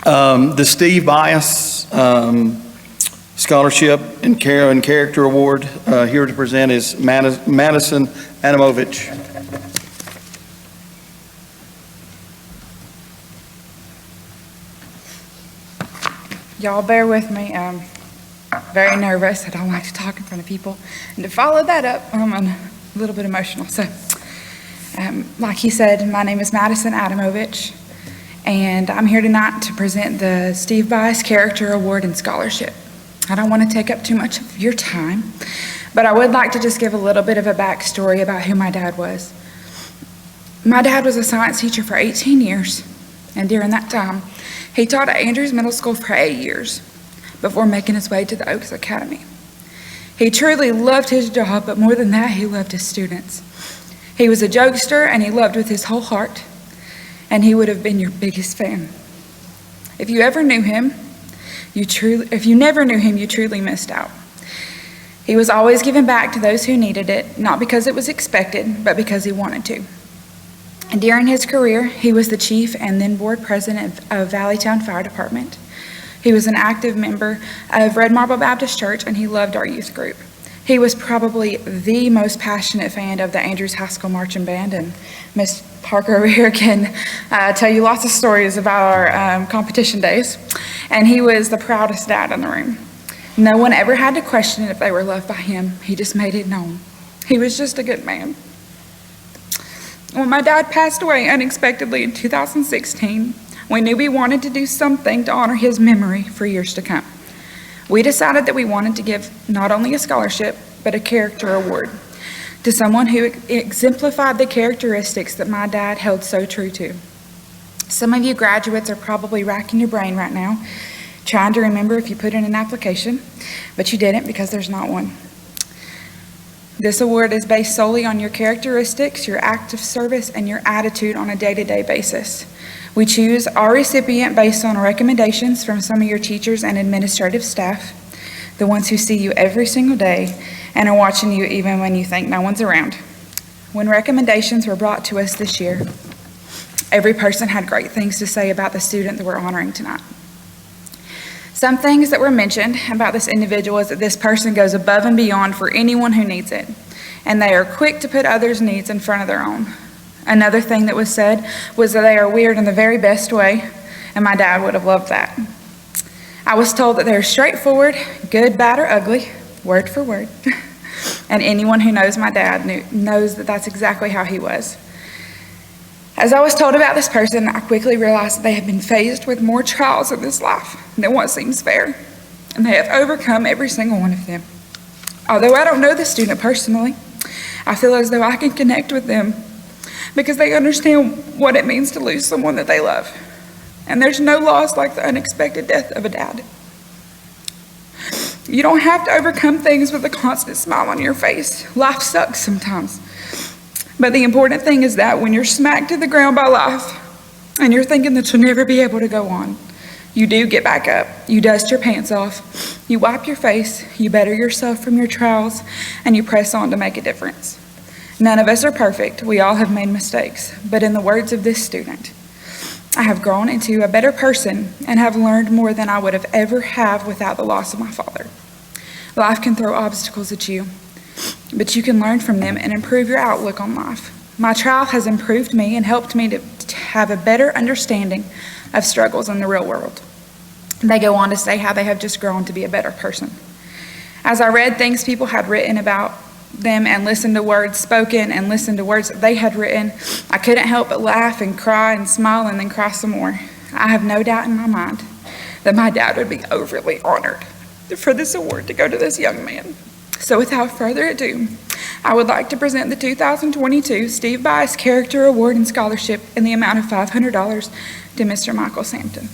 The Steve Bias Scholarship and Character Award here to present is Madison Adamovich. Y'all bear with me. I'm very nervous. I don't like to talk in front of people. And to follow that up, I'm a little bit emotional. So, like he said, my name is Madison Adamovich, and I'm here tonight to present the Steve Bias Character Award and Scholarship. I don't want to take up too much of your time, but I would like to just give a little bit of a backstory about who my dad was. My dad was a science teacher for 18 years, and during that time, he taught at Andrews Middle School for 8 years before making his way to the Oaks Academy. He truly loved his job, but more than that, he loved his students. He was a jokester, and he loved with his whole heart, and he would have been your biggest fan. If you never knew him, you truly missed out. He was always giving back to those who needed it, not because it was expected, but because he wanted to. And during his career, he was the chief and then board president of Valleytown Fire Department. He was an active member of Red Marble Baptist Church, and he loved our youth group. He was probably the most passionate fan of the Andrews High School Marching Band, and Miss Parker over here can tell you lots of stories about our competition days. And he was the proudest dad in the room. No one ever had to question if they were loved by him. He just made it known. He was just a good man. When my dad passed away unexpectedly in 2016, we knew we wanted to do something to honor his memory for years to come. We decided that we wanted to give not only a scholarship, but a character award to someone who exemplified the characteristics that my dad held so true to. Some of you graduates are probably racking your brain right now, trying to remember if you put in an application, but you didn't because there's not one. This award is based solely on your characteristics, your act of service, and your attitude on a day-to-day basis. We choose our recipient based on recommendations from some of your teachers and administrative staff, the ones who see you every single day and are watching you even when you think no one's around. When recommendations were brought to us this year, every person had great things to say about the student that we're honoring tonight. Some things that were mentioned about this individual is that this person goes above and beyond for anyone who needs it, and they are quick to put others' needs in front of their own. Another thing that was said was that they are weird in the very best way, and my dad would have loved that. I was told that they're straightforward, good, bad, or ugly, word for word, and anyone who knows my dad knows that that's exactly how he was. As I was told about this person, I quickly realized that they have been faced with more trials in this life than what seems fair, and they have overcome every single one of them. Although I don't know the student personally, I feel as though I can connect with them because they understand what it means to lose someone that they love. And there's no loss like the unexpected death of a dad. You don't have to overcome things with a constant smile on your face. Life sucks sometimes. But the important thing is that when you're smacked to the ground by life and you're thinking that you'll never be able to go on, you do get back up. You dust your pants off. You wipe your face. You better yourself from your trials, and you press on to make a difference. None of us are perfect. We all have made mistakes. But in the words of this student, I have grown into a better person and have learned more than I would have ever have without the loss of my father. Life can throw obstacles at you, but you can learn from them and improve your outlook on life. My trial has improved me and helped me to have a better understanding of struggles in the real world. They go on to say how they have just grown to be a better person. As I read things people had written about them and listened to words spoken and listened to words that they had written, I couldn't help but laugh and cry and smile and then cry some more. I have no doubt in my mind that my dad would be overly honored for this award to go to this young man. So without further ado, I would like to present the 2022 Steve Bias Character Award and Scholarship in the amount of $500 to Mr. Michael Sampton.